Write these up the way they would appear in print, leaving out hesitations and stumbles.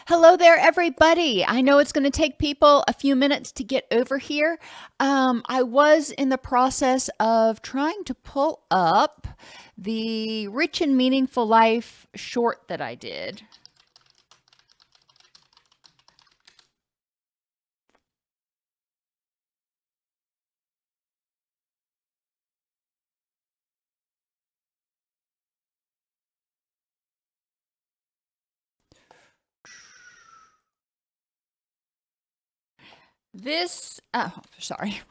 Hello there, everybody. I know it's going to take people a few minutes to get over here. I was in the process of trying to pull up the Rich and Meaningful Life short that I did. Sorry.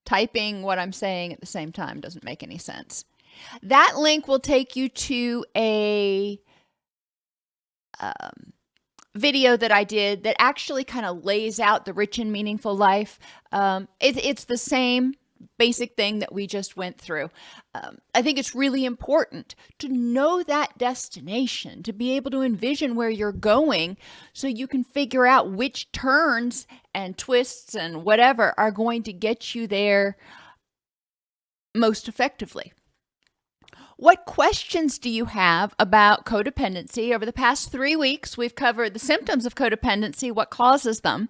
Typing what I'm saying at the same time doesn't make any sense. That link will take you to a video that I did that actually kind of lays out the rich and meaningful life. It's the same basic thing that we just went through. I think it's really important to know that destination, to be able to envision where you're going so you can figure out which turns and twists and whatever are going to get you there most effectively. What questions do you have about codependency? Over the past 3 weeks, we've covered the symptoms of codependency, what causes them,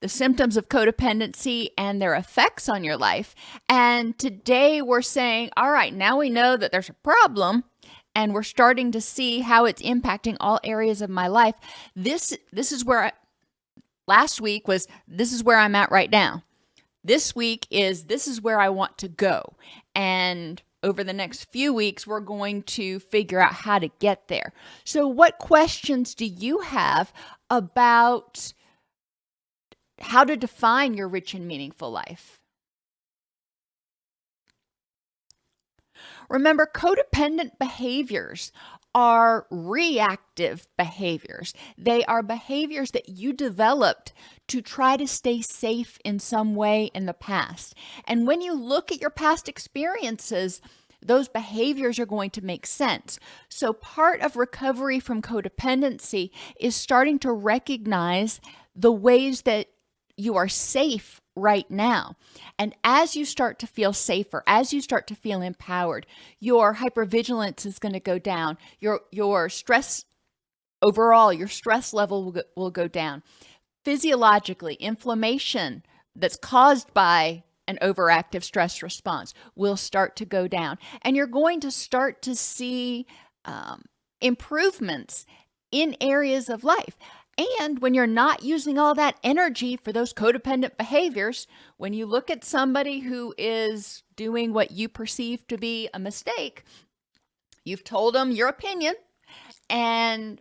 the symptoms of codependency and their effects on your life. And today we're saying, all right, now we know that there's a problem and we're starting to see how it's impacting all areas of my life. This is where last week was, this is where I'm at right now. This week is, this is where I want to go. And over the next few weeks, we're going to figure out how to get there. So what questions do you have about how to define your rich and meaningful life? Remember, codependent behaviors are reactive behaviors. They are behaviors that you developed to try to stay safe in some way in the past. And when you look at your past experiences, those behaviors are going to make sense. So part of recovery from codependency is starting to recognize the ways that you are safe right now. And as you start to feel safer, as you start to feel empowered, your hypervigilance is going to go down. Your stress overall, your stress level will go down. Physiologically, inflammation that's caused by an overactive stress response will start to go down. And you're going to start to see improvements in areas of life. And when you're not using all that energy for those codependent behaviors, when you look at somebody who is doing what you perceive to be a mistake, you've told them your opinion and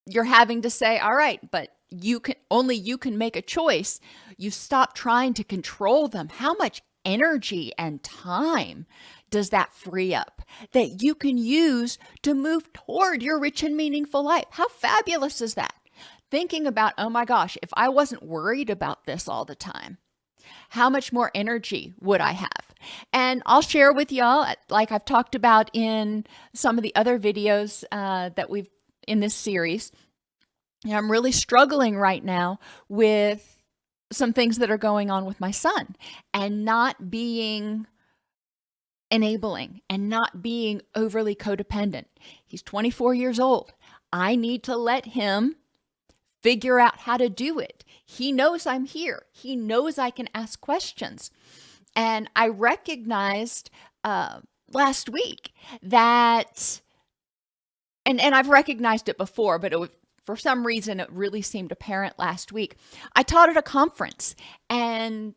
you're having to say, all right, but you can make a choice. You stop trying to control them. How much energy and time does that free up that you can use to move toward your rich and meaningful life? How fabulous is that? Thinking about, oh my gosh, if I wasn't worried about this all the time, how much more energy would I have? And I'll share with y'all, like I've talked about in some of the other videos that we've in this series. I'm really struggling right now with some things that are going on with my son and not being enabling and not being overly codependent. He's 24 years old. I need to let him figure out how to do it. He knows I'm here. He knows I can ask questions. And I recognized last week that, and I've recognized it before, but for some reason, it really seemed apparent last week. I taught at a conference and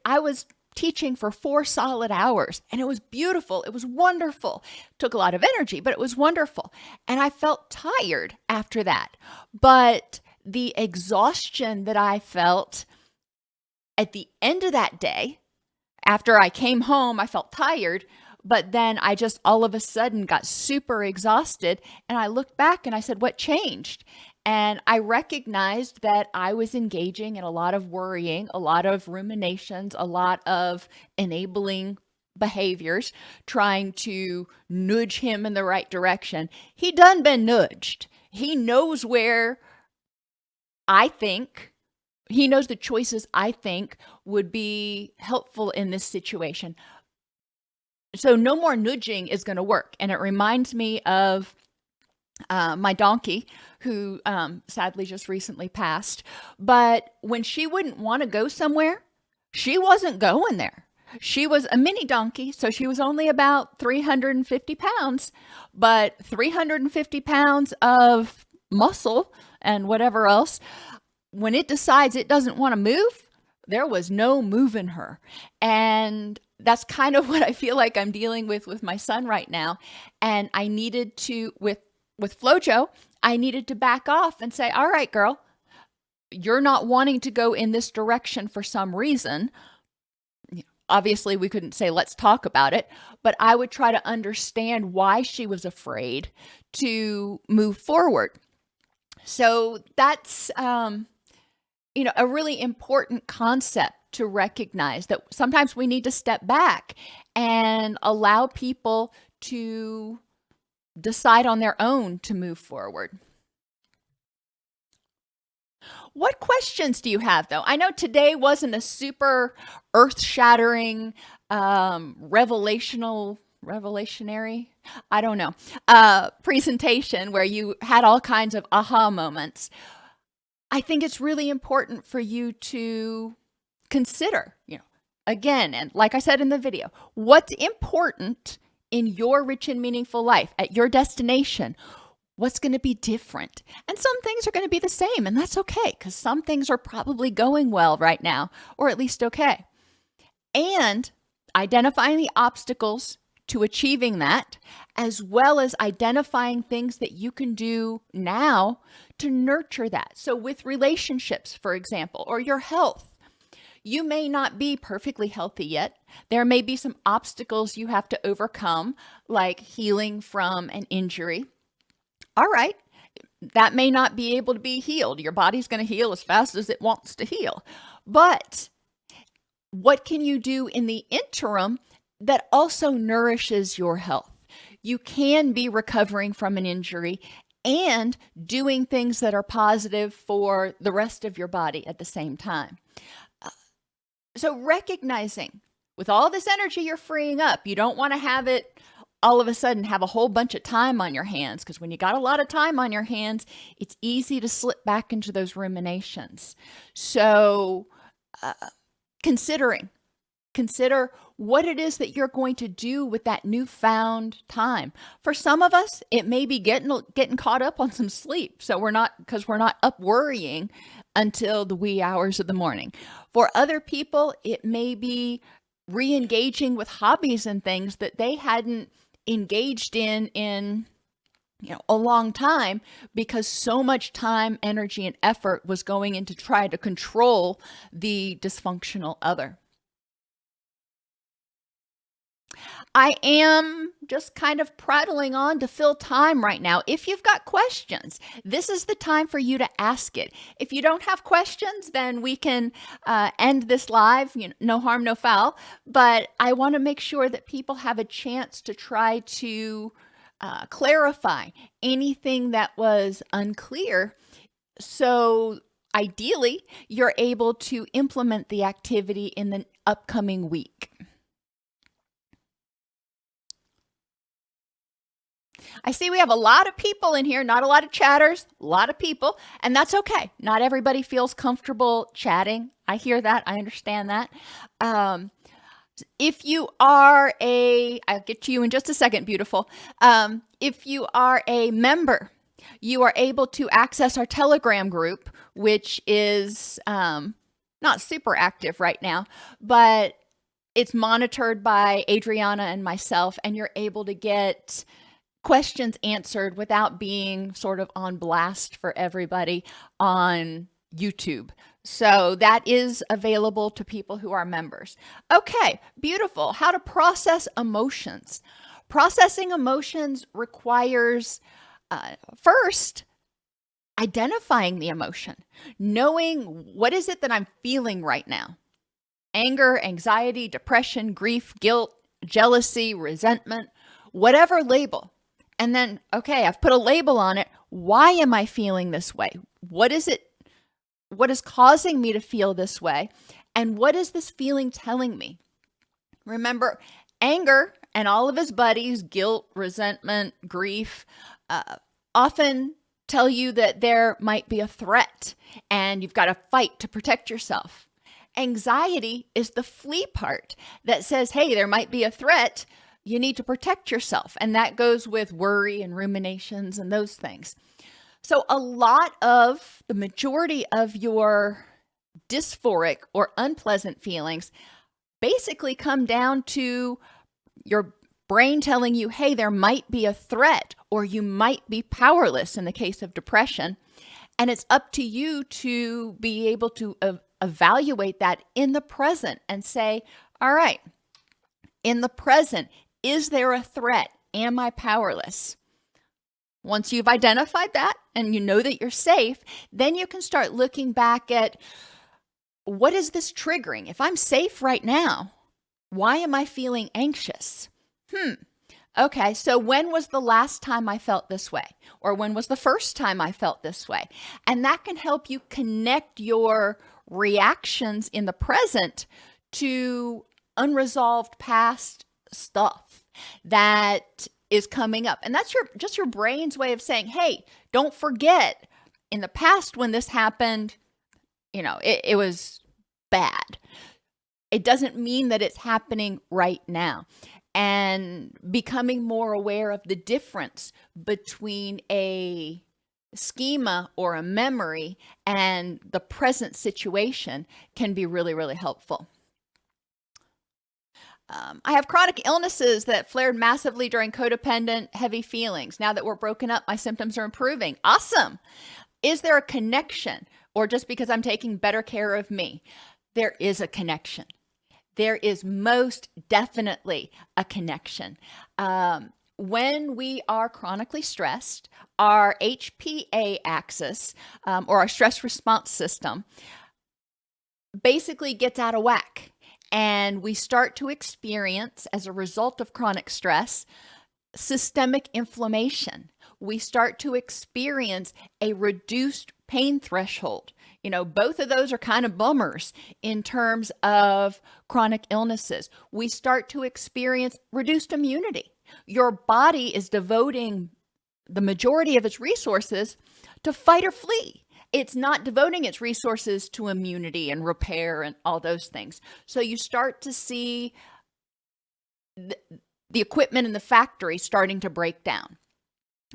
I was teaching for 4 solid hours and it was beautiful. It was wonderful. It took a lot of energy, but it was wonderful. And I felt tired after that. But the exhaustion that I felt at the end of that day, after I came home, I felt tired, but then I just all of a sudden got super exhausted. And I looked back and I said, what changed? And I recognized that I was engaging in a lot of worrying, a lot of ruminations, a lot of enabling behaviors, trying to nudge him in the right direction. He done been nudged. He knows where he knows the choices I think would be helpful in this situation. So no more nudging is going to work. And it reminds me of my donkey, who sadly just recently passed. But when she wouldn't want to go somewhere, she wasn't going there. She was a mini donkey, so she was only about 350 pounds, but 350 pounds of muscle and whatever else. When it decides it doesn't want to move, there was no moving her. And that's kind of what I feel like I'm dealing with my son right now. And I needed to, with Flojo, I needed to back off and say, all right, girl, you're not wanting to go in this direction for some reason. Obviously, we couldn't say, let's talk about it, but I would try to understand why she was afraid to move forward. So that's, a really important concept to recognize, that sometimes we need to step back and allow people to decide on their own to move forward. What questions do you have, though? I know today wasn't a super earth-shattering, revelationary, I don't know, presentation where you had all kinds of aha moments. I think it's really important for you to consider, again, and like I said in the video, what's important in your rich and meaningful life at your destination. What's going to be different? And some things are going to be the same, and that's okay, because some things are probably going well right now, or at least okay. And identifying the obstacles to achieving that, as well as identifying things that you can do now to nurture that. So with relationships, for example, or your health, you may not be perfectly healthy yet. There may be some obstacles you have to overcome, like healing from an injury. All right, that may not be able to be healed. Your body's going to heal as fast as it wants to heal. But what can you do in the interim that also nourishes your health? You can be recovering from an injury and doing things that are positive for the rest of your body at the same time. So recognizing with all this energy you're freeing up, you don't want to have it all of a sudden have a whole bunch of time on your hands, because when you got a lot of time on your hands, it's easy to slip back into those ruminations. So consider what it is that you're going to do with that newfound time. For some of us, it may be getting caught up on some sleep. So we're not up worrying until the wee hours of the morning. For other people, it may be re-engaging with hobbies and things that they hadn't engaged in a long time, because so much time, energy, and effort was going into try to control the dysfunctional other. I am just kind of prattling on to fill time right now. If you've got questions, this is the time for you to ask it. If you don't have questions, then we can end this live, no harm, no foul. But I want to make sure that people have a chance to try to clarify anything that was unclear. So ideally, you're able to implement the activity in the upcoming week. I see we have a lot of people in here, not a lot of chatters, a lot of people, and that's okay. Not everybody feels comfortable chatting. I hear that. I understand that. If you are I'll get to you in just a second, beautiful. If you are a member, you are able to access our Telegram group, which is not super active right now, but it's monitored by Adriana and myself, and you're able to get questions answered without being sort of on blast for everybody on YouTube. So that is available to people who are members. Okay, beautiful. How to process emotions. Processing emotions requires first identifying the emotion, knowing what is it that I'm feeling right now. Anger, anxiety, depression, grief, guilt, jealousy, resentment, whatever label. And then, okay, I've put a label on it. Why am I feeling this way? What is it? What is causing me to feel this way? And what is this feeling telling me? Remember, anger and all of his buddies, guilt, resentment, grief, often tell you that there might be a threat and you've got to fight to protect yourself. Anxiety is the flee part that says, hey, there might be a threat. You need to protect yourself. And that goes with worry and ruminations and those things. So the majority of your dysphoric or unpleasant feelings basically come down to your brain telling you, hey, there might be a threat, or you might be powerless in the case of depression. And it's up to you to be able to evaluate that in the present and say, all right, in the present, is there a threat? Am I powerless? Once you've identified that and you know that you're safe, then you can start looking back at, what is this triggering? If I'm safe right now, why am I feeling anxious? Okay, so when was the last time I felt this way? Or when was the first time I felt this way? And that can help you connect your reactions in the present to unresolved past stuff that is coming up. And that's just your brain's way of saying, hey, don't forget in the past when this happened, it was bad. It doesn't mean that it's happening right now. And becoming more aware of the difference between a schema or a memory and the present situation can be really, really helpful. I have chronic illnesses that flared massively during codependent heavy feelings. Now that we're broken up, my symptoms are improving. Awesome. Is there a connection, or just because I'm taking better care of me? There is a connection. There is most definitely a connection. When we are chronically stressed, our HPA axis, or our stress response system, basically gets out of whack. And we start to experience, as a result of chronic stress, systemic inflammation. We start to experience a reduced pain threshold. Both of those are kind of bummers in terms of chronic illnesses. We start to experience reduced immunity. Your body is devoting the majority of its resources to fight or flee. It's not devoting its resources to immunity and repair and all those things. So you start to see the equipment in the factory starting to break down.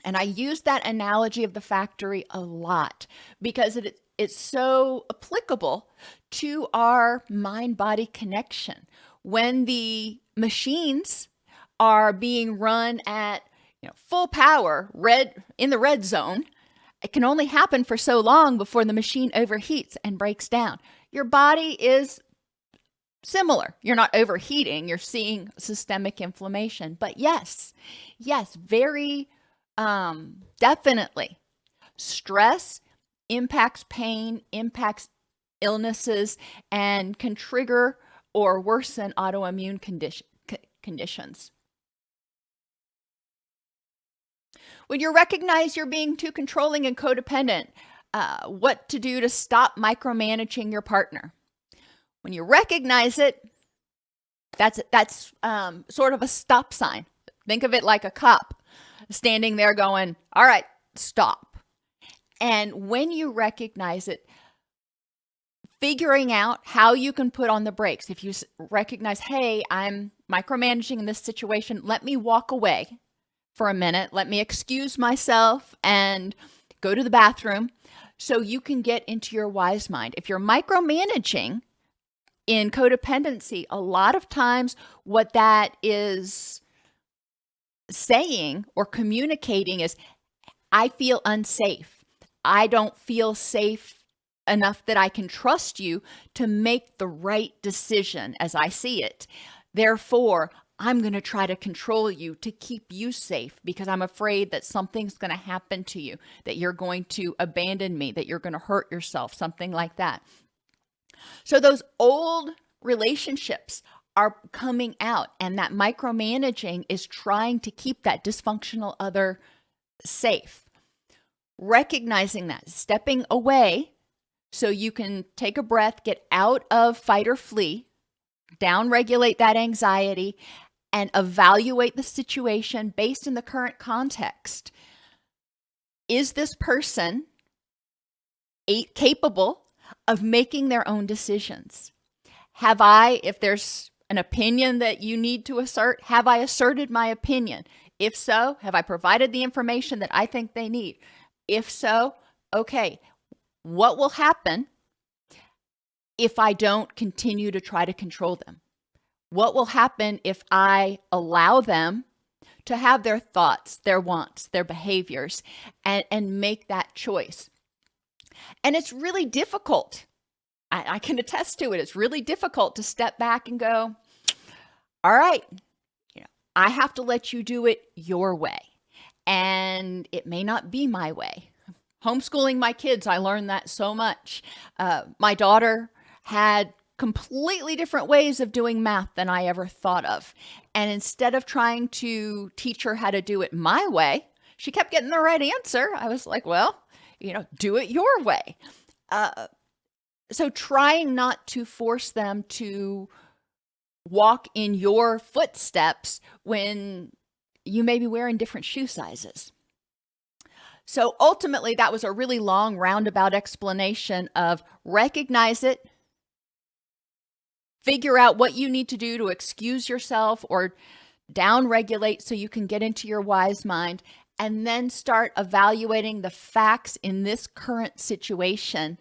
And I use that analogy of the factory a lot because it's so applicable to our mind-body connection. When the machines are being run at full power, in the red zone, it can only happen for so long before the machine overheats and breaks down. Your body is similar. You're not overheating, you're seeing systemic inflammation. But yes, very definitely. Stress impacts pain, impacts illnesses, and can trigger or worsen autoimmune conditions. When you recognize you're being too controlling and codependent, what to do to stop micromanaging your partner. When you recognize it, that's sort of a stop sign. Think of it like a cop standing there going, all right, stop. And when you recognize it, figuring out how you can put on the brakes. If you recognize, hey, I'm micromanaging in this situation, let me walk away for a minute. Let me excuse myself and go to the bathroom so you can get into your wise mind. If you're micromanaging in codependency, a lot of times what that is saying or communicating is, I feel unsafe. I don't feel safe enough that I can trust you to make the right decision as I see it. Therefore, I'm going to try to control you to keep you safe because I'm afraid that something's going to happen to you, that you're going to abandon me, that you're going to hurt yourself, something like that. So those old relationships are coming out, and that micromanaging is trying to keep that dysfunctional other safe. Recognizing that, stepping away so you can take a breath, get out of fight or flee, down-regulate that anxiety, and evaluate the situation based in the current context. is this person capable of making their own decisions? Have I, if there's an opinion that you need to assert, have I asserted my opinion? If so, have I provided the information that I think they need? If so, okay, what will happen if I don't continue to try to control them? What will happen if I allow them to have their thoughts, their wants, their behaviors, and make that choice? And it's really difficult. I can attest to it. It's really difficult to step back and go, all right, I have to let you do it your way. And it may not be my way. Homeschooling my kids, I learned that so much. My daughter had completely different ways of doing math than I ever thought of. And instead of trying to teach her how to do it my way, she kept getting the right answer. I was like, well, do it your way. So trying not to force them to walk in your footsteps when you may be wearing different shoe sizes. So ultimately, that was a really long roundabout explanation of recognize it, figure out what you need to do to excuse yourself or down-regulate so you can get into your wise mind, and then start evaluating the facts in this current situation.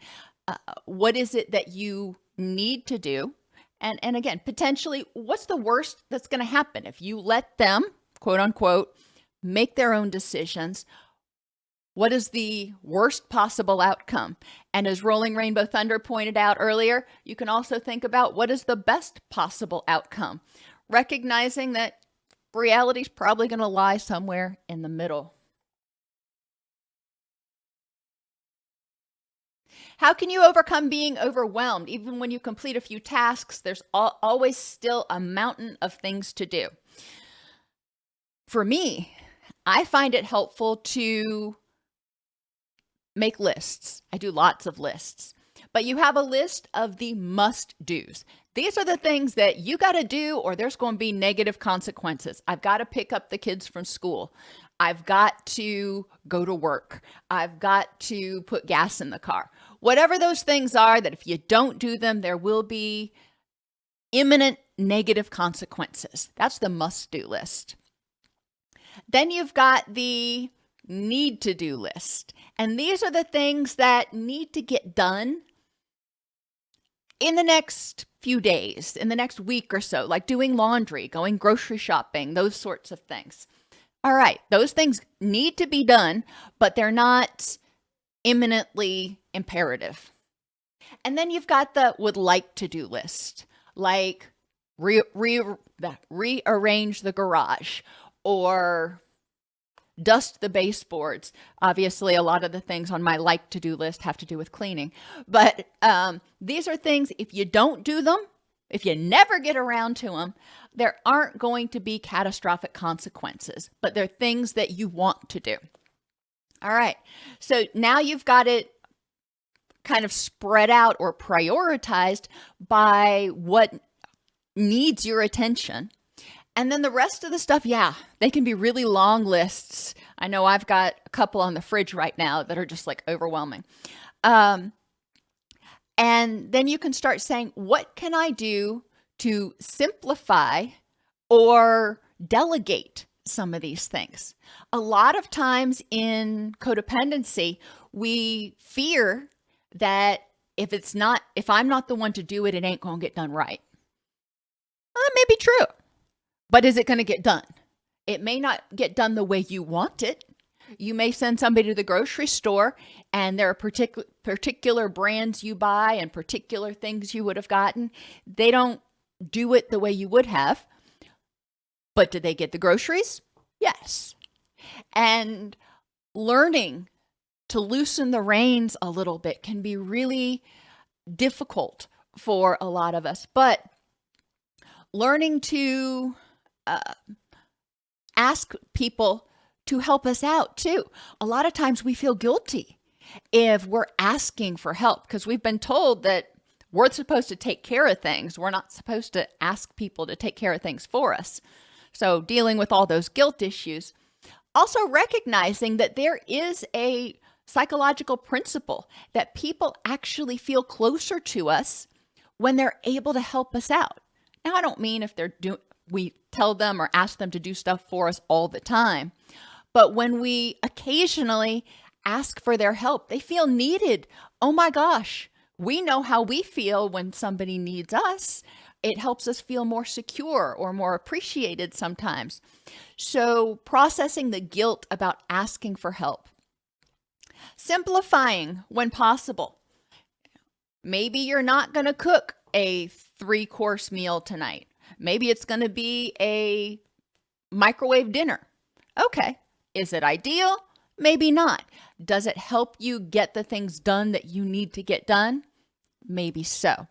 What is it that you need to do? And again, potentially, what's the worst that's going to happen if you let them, quote unquote, make their own decisions? What is the worst possible outcome? And as Rolling Rainbow Thunder pointed out earlier, you can also think about what is the best possible outcome, recognizing that reality is probably going to lie somewhere in the middle. How can you overcome being overwhelmed? Even when you complete a few tasks, there's always still a mountain of things to do. For me, I find it helpful to make lists. I do lots of lists, but you have a list of the must-dos. These are the things that you got to do or there's going to be negative consequences. I've got to pick up the kids from school. I've got to go to work. I've got to put gas in the car. Whatever those things are that if you don't do them, there will be imminent negative consequences. That's the must-do list. Then you've got the need-to-do list. And these are the things that need to get done in the next few days, in the next week or so, like doing laundry, going grocery shopping, those sorts of things. All right, those things need to be done, but they're not imminently imperative. And then you've got the would like to do list, like rearrange the garage or dust the baseboards. Obviously, a lot of the things on my like to do list have to do with cleaning. But these are things, if you don't do them, if you never get around to them, there aren't going to be catastrophic consequences, but they're things that you want to do. All right. So now you've got it kind of spread out or prioritized by what needs your attention. And then the rest of the stuff, yeah, they can be really long lists. I know I've got a couple on the fridge right now that are just like overwhelming. And then you can start saying, what can I do to simplify or delegate some of these things? A lot of times in codependency, we fear that if I'm not the one to do it, it ain't going to get done right. Well, that may be true, but is it going to get done? It may not get done the way you want it. You may send somebody to the grocery store and there are particular brands you buy and particular things you would have gotten. They don't do it the way you would have. But did they get the groceries? Yes. And learning to loosen the reins a little bit can be really difficult for a lot of us. But learning to ask people to help us out too. A lot of times we feel guilty if we're asking for help because we've been told that we're supposed to take care of things. We're not supposed to ask people to take care of things for us. So dealing with all those guilt issues. Also recognizing that there is a psychological principle that people actually feel closer to us when they're able to help us out. Now, I don't mean if we tell them or ask them to do stuff for us all the time, but when we occasionally ask for their help, they feel needed. Oh my gosh, we know how we feel when somebody needs us. It helps us feel more secure or more appreciated sometimes. So processing the guilt about asking for help. Simplifying when possible. Maybe you're not going to cook a 3-course meal tonight. Maybe it's going to be a microwave dinner. Okay. Is it ideal? Maybe not. Does it help you get the things done that you need to get done? Maybe so.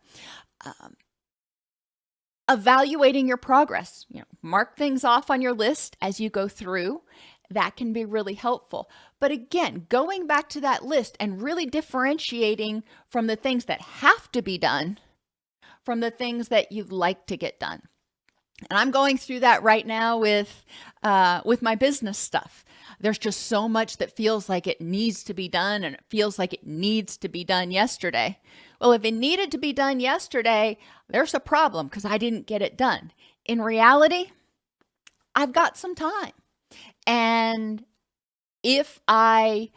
Evaluating your progress. Mark things off on your list as you go through. That can be really helpful. But again, going back to that list and really differentiating from the things that have to be done from the things that you'd like to get done. And I'm going through that right now with my business stuff. There's just so much that feels like it needs to be done, and it feels like it needs to be done yesterday. Well, if it needed to be done yesterday, there's a problem because I didn't get it done. In reality, I've got some time. And if I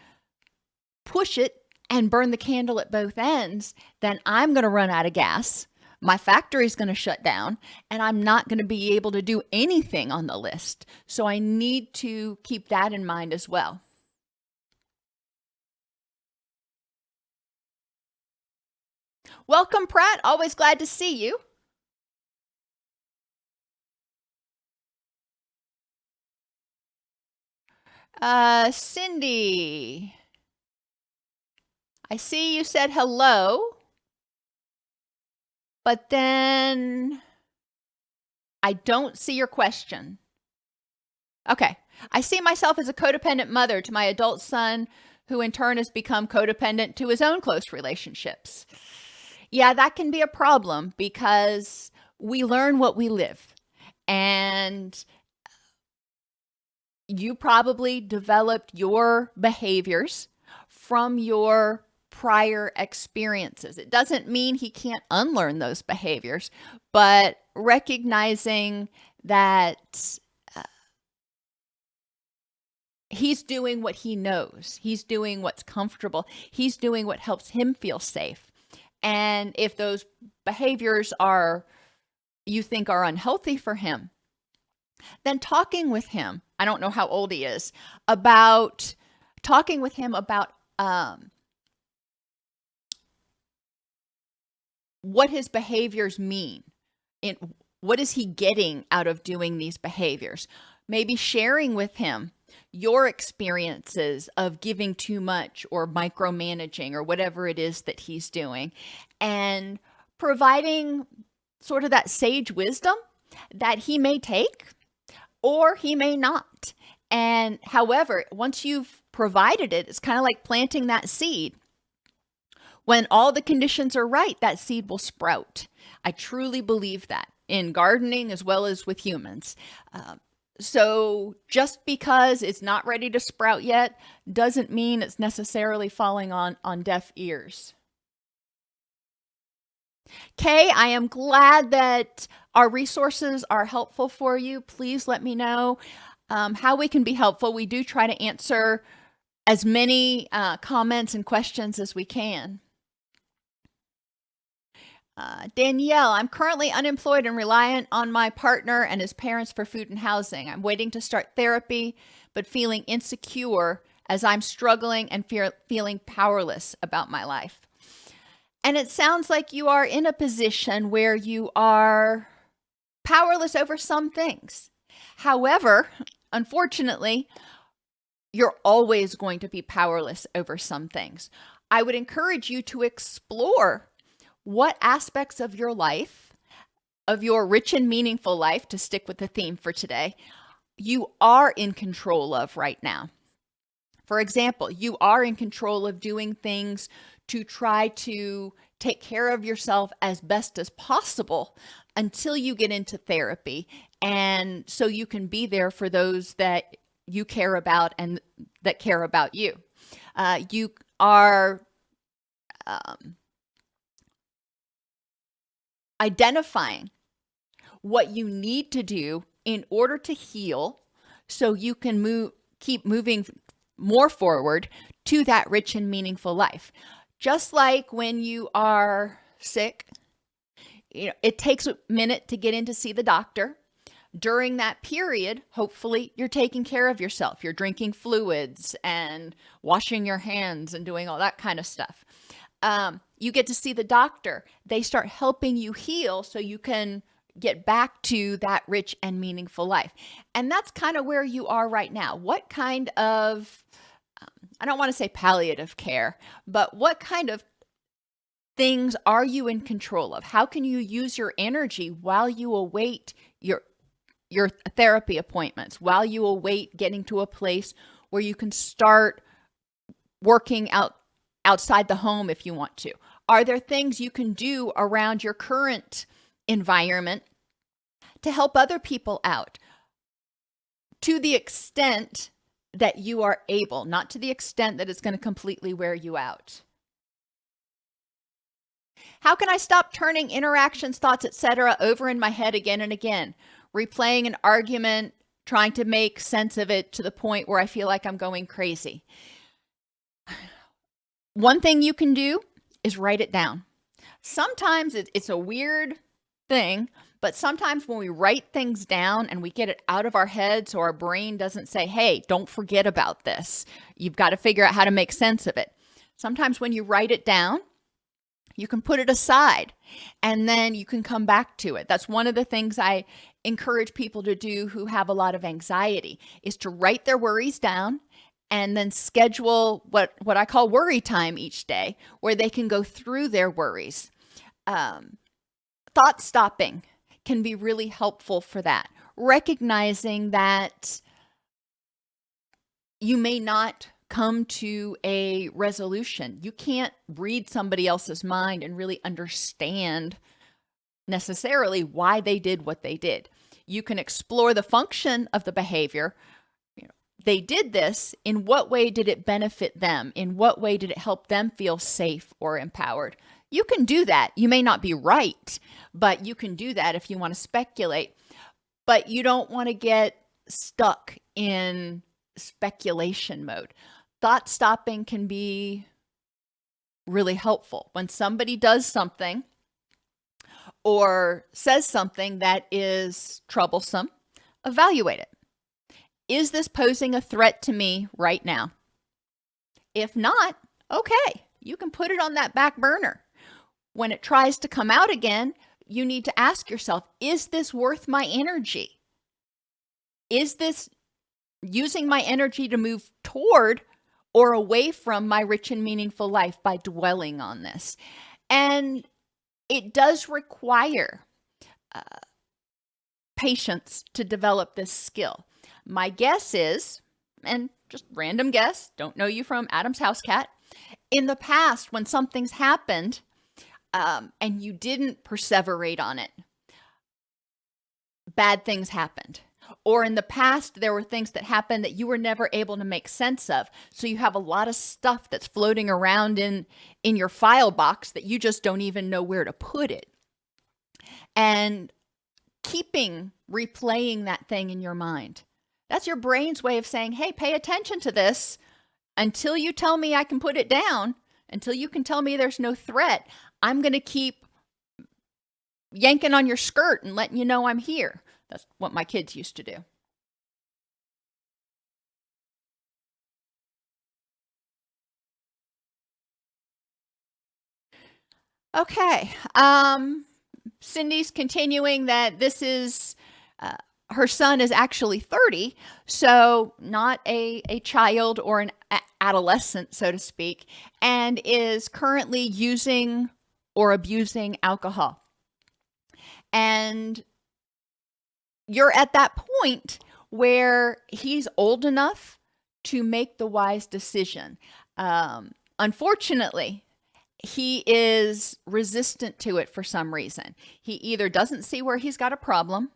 push it and burn the candle at both ends, then I'm going to run out of gas. My factory's going to shut down, and I'm not going to be able to do anything on the list. So I need to keep that in mind as well. Welcome, Pratt. Always glad to see you. Cindy, I see you said hello, but then I don't see your question. Okay. I see myself as a codependent mother to my adult son, who in turn has become codependent to his own close relationships. Yeah, that can be a problem because we learn what we live. And you probably developed your behaviors from your prior experiences. It doesn't mean he can't unlearn those behaviors, but recognizing that he's doing what he knows. He's doing what's comfortable. He's doing what helps him feel safe. And if those behaviors you think are unhealthy for him, then talking with him, I don't know how old he is, about talking with him about what his behaviors mean. And what is he getting out of doing these behaviors? Maybe sharing with him your experiences of giving too much or micromanaging or whatever it is that he's doing, and providing sort of that sage wisdom that he may take or he may not. And however, once you've provided it, it's kind of like planting that seed. When all the conditions are right, that seed will sprout. I truly believe that in gardening as well as with humans. So just because it's not ready to sprout yet doesn't mean it's necessarily falling on deaf ears. Kay, I am glad that our resources are helpful for you. Please let me know how we can be helpful. We do try to answer as many comments and questions as we can. Danielle, I'm currently unemployed and reliant on my partner and his parents for food and housing. I'm waiting to start therapy, but feeling insecure as I'm struggling and feeling powerless about my life. And it sounds like you are in a position where you are powerless over some things. However, unfortunately, you're always going to be powerless over some things. I would encourage you to explore what aspects of your life, of your rich and meaningful life, to stick with the theme for today, you are in control of right now. For example, you are in control of doing things to try to take care of yourself as best as possible until you get into therapy. And so you can be there for those that you care about and that care about you. You are identifying what you need to do in order to heal so you can keep moving more forward to that rich and meaningful life. Just like when you are sick, it takes a minute to get in to see the doctor. During that period, hopefully you're taking care of yourself. You're drinking fluids and washing your hands and doing all that kind of stuff. You get to see the doctor. They start helping you heal so you can get back to that rich and meaningful life. And that's kind of where you are right now. What kind of, I don't want to say palliative care, but what kind of things are you in control of? How can you use your energy while you await your therapy appointments, while you await getting to a place where you can start working outside the home if you want to? Are there things you can do around your current environment to help other people out to the extent that you are able, not to the extent that it's going to completely wear you out? How can I stop turning interactions, thoughts, etc. over in my head again and again, replaying an argument, trying to make sense of it to the point where I feel like I'm going crazy? One thing you can do is write it down. Sometimes it's a weird thing, but sometimes when we write things down and we get it out of our head so our brain doesn't say, hey, don't forget about this. You've got to figure out how to make sense of it. Sometimes when you write it down, you can put it aside and then you can come back to it. That's one of the things I encourage people to do who have a lot of anxiety, is to write their worries down and then schedule what I call worry time each day, where they can go through their worries. Thought stopping can be really helpful for that. Recognizing that you may not come to a resolution. You can't read somebody else's mind and really understand necessarily why they did what they did. You can explore the function of the behavior. They did this. In what way did it benefit them? In what way did it help them feel safe or empowered? You can do that. You may not be right, but you can do that if you want to speculate. But you don't want to get stuck in speculation mode. Thought stopping can be really helpful. When somebody does something or says something that is troublesome, evaluate it. Is this posing a threat to me right now? If not, okay, you can put it on that back burner. When it tries to come out again, you need to ask yourself, is this worth my energy? Is this using my energy to move toward or away from my rich and meaningful life by dwelling on this? And it does require patience to develop this skill. My guess is, and just random guess, don't know you from Adam's house cat, in the past when something's happened and you didn't perseverate on it, bad things happened. Or in the past, there were things that happened that you were never able to make sense of. So you have a lot of stuff that's floating around in your file box that you just don't even know where to put it. And replaying that thing in your mind. That's your brain's way of saying, hey, pay attention to this. Until you tell me I can put it down, until you can tell me there's no threat, I'm going to keep yanking on your skirt and letting you know I'm here. That's what my kids used to do. Okay. Cindy's continuing that this is, her son is actually 30, so not a child or an adolescent, so to speak, and is currently using or abusing alcohol. And you're at that point where he's old enough to make the wise decision. Unfortunately, he is resistant to it for some reason. He either doesn't see where he's got a problem,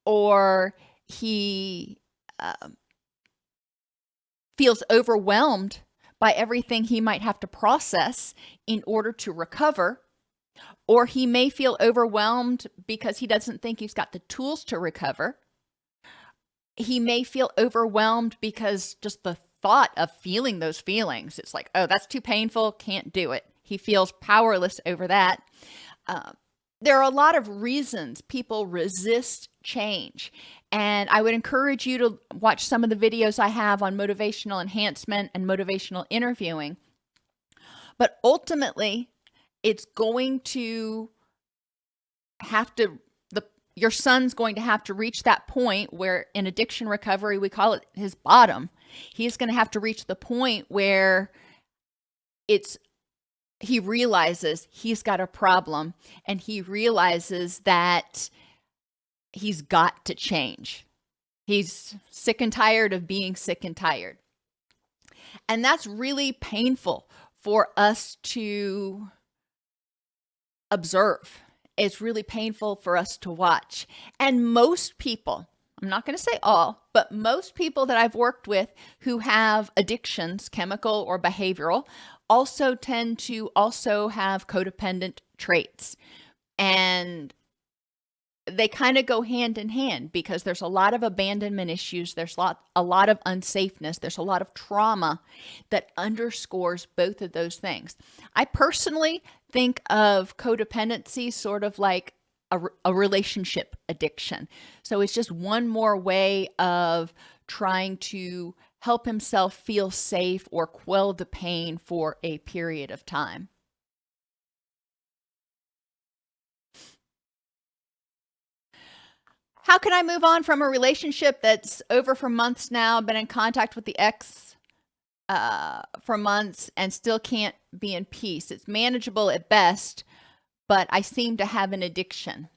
or he feels overwhelmed by everything he might have to process in order to recover, or he may feel overwhelmed because he doesn't think he's got the tools to recover. He may feel overwhelmed because just the thought of feeling those feelings, it's like, oh, that's too painful, can't do it. He feels powerless over that. There are a lot of reasons people resist change. And I would encourage you to watch some of the videos I have on motivational enhancement and motivational interviewing. But ultimately, it's going to have to, your son's going to have to reach that point where in addiction recovery, we call it his bottom. He's going to have to reach the point where he realizes he's got a problem, and he realizes that he's got to change. He's sick and tired of being sick and tired. And that's really painful for us to observe. It's really painful for us to watch. And most people, I'm not going to say all, but most people that I've worked with who have addictions, chemical or behavioral, also tend to also have codependent traits. And they kind of go hand in hand because there's a lot of abandonment issues. There's a lot of unsafeness. There's a lot of trauma that underscores both of those things. I personally think of codependency sort of like a relationship addiction. So it's just one more way of trying to help himself feel safe or quell the pain for a period of time. How can I move on from a relationship that's over for months now, been in contact with the ex for months and still can't be in peace? It's manageable at best, but I seem to have an addiction.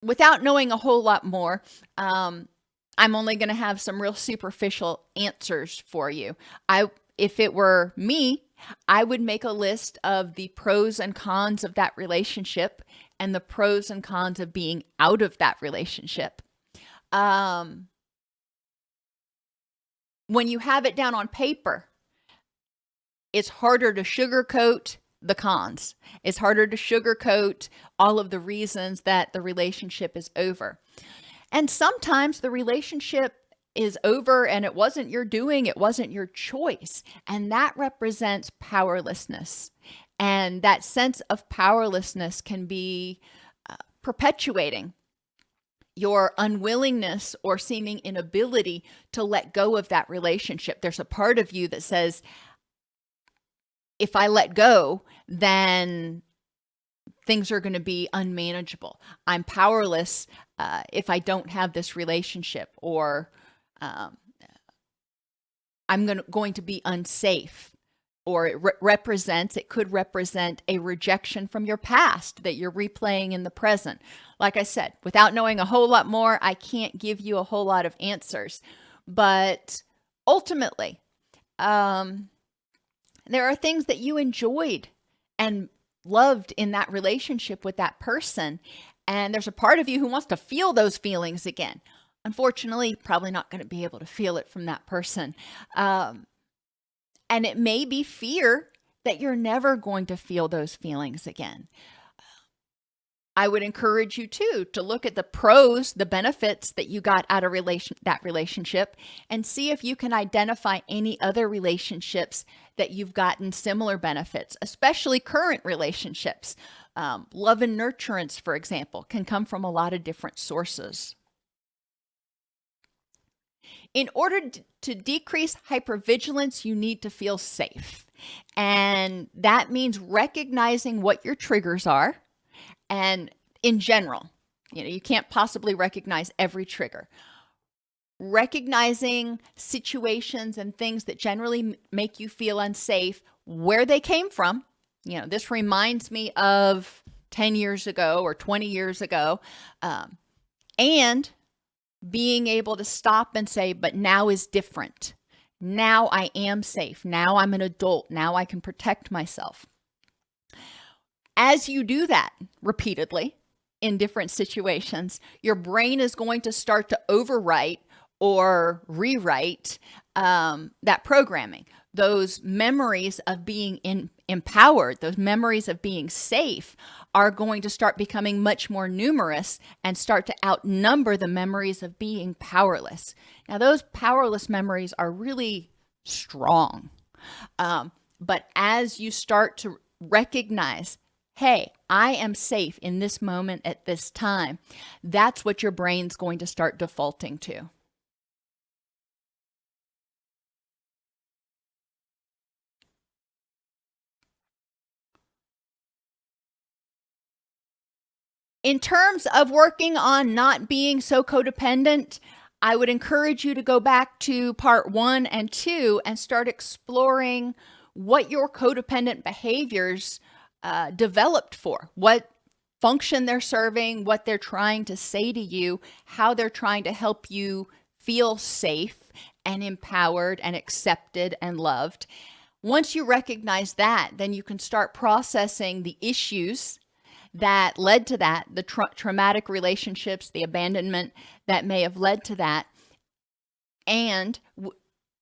Without knowing a whole lot more, I'm only going to have some real superficial answers for you. If it were me, I would make a list of the pros and cons of that relationship and the pros and cons of being out of that relationship. When you have it down on paper, it's harder to sugarcoat the cons. It's harder to sugarcoat all of the reasons that the relationship is over. And sometimes the relationship is over and it wasn't your doing, it wasn't your choice. And that represents powerlessness. And that sense of powerlessness can be perpetuating your unwillingness or seeming inability to let go of that relationship. There's a part of you that says, if I let go, then things are going to be unmanageable. I'm powerless if I don't have this relationship, or I'm going to be unsafe. Or it could represent a rejection from your past that you're replaying in the present. Like I said, without knowing a whole lot more, I can't give you a whole lot of answers. But ultimately, there are things that you enjoyed and loved in that relationship with that person. And there's a part of you who wants to feel those feelings again. Unfortunately, probably not going to be able to feel it from that person. And it may be fear that you're never going to feel those feelings again. I would encourage you too to look at the pros, the benefits that you got out of that relationship, and see if you can identify any other relationships that you've gotten similar benefits, especially current relationships. Love and nurturance, for example, can come from a lot of different sources. In order to decrease hypervigilance, you need to feel safe. And that means recognizing what your triggers are. And in general, you can't possibly recognize every trigger. Recognizing situations and things that generally make you feel unsafe, where they came from. This reminds me of 10 years ago or 20 years ago. And being able to stop and say, but now is different. Now I am safe. Now I'm an adult. Now I can protect myself. As you do that repeatedly in different situations, your brain is going to start to overwrite or rewrite that programming. Those memories of being empowered, those memories of being safe are going to start becoming much more numerous and start to outnumber the memories of being powerless. Now, those powerless memories are really strong. But as you start to recognize, hey, I am safe in this moment at this time, that's what your brain's going to start defaulting to. In terms of working on not being so codependent, I would encourage you to go back to part 1 and 2 and start exploring what your codependent behaviors developed for, what function they're serving, what they're trying to say to you, how they're trying to help you feel safe and empowered and accepted and loved. Once you recognize that, then you can start processing the issues that led to that, the traumatic relationships, the abandonment that may have led to that. And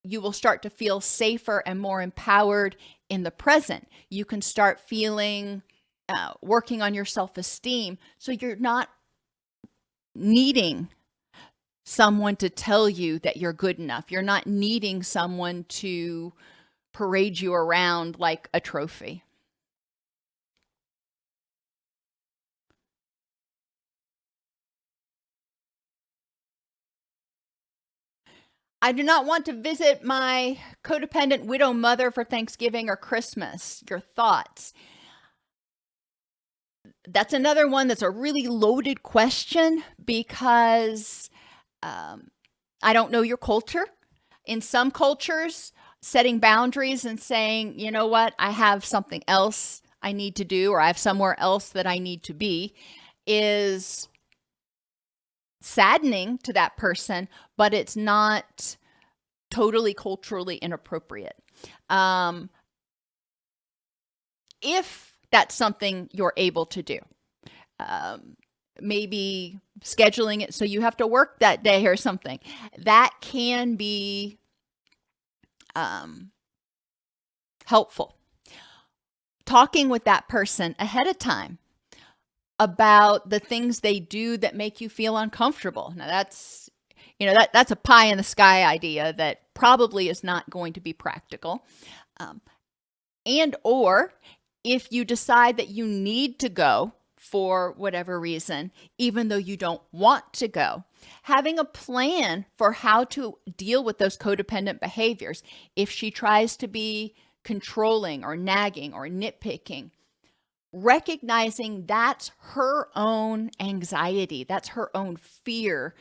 you will start to feel safer and more empowered in the present. You can start feeling, working on your self-esteem. So you're not needing someone to tell you that you're good enough. You're not needing someone to parade you around like a trophy. I do not want to visit my codependent widow mother for Thanksgiving or Christmas. Your thoughts? That's another one that's a really loaded question because I don't know your culture. In some cultures, setting boundaries and saying, you know what, I have something else I need to do, or I have somewhere else that I need to be, is saddening to that person, but it's not totally culturally inappropriate. If that's something you're able to do, maybe scheduling it so you have to work that day or something, that can be helpful. Talking with that person ahead of time about the things they do that make you feel uncomfortable. Now that's a pie in the sky idea that probably is not going to be practical. And or if you decide that you need to go for whatever reason, even though you don't want to go, having a plan for how to deal with those codependent behaviors. If she tries to be controlling or nagging or nitpicking, recognizing that's her own anxiety, that's her own fear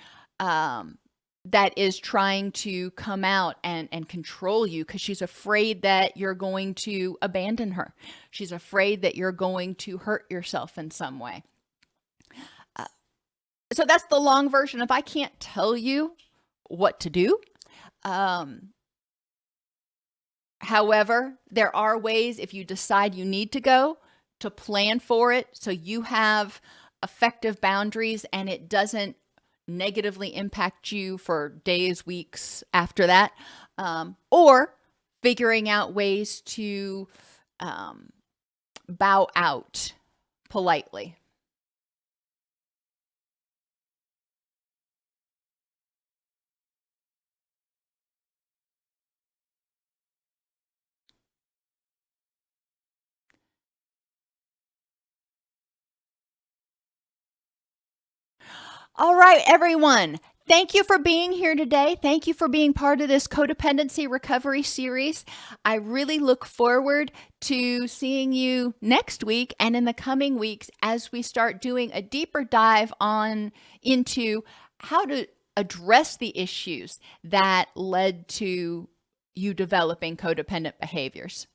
that is trying to come out and control you because she's afraid that you're going to abandon her. She's afraid that you're going to hurt yourself in some way. So that's the long version of I can't tell you what to do. However, there are ways if you decide you need to go to plan for it so you have effective boundaries and it doesn't negatively impact you for days, weeks after that, or figuring out ways to bow out politely. All right, everyone. Thank you for being here today. Thank you for being part of this codependency recovery series. I really look forward to seeing you next week and in the coming weeks as we start doing a deeper dive into how to address the issues that led to you developing codependent behaviors.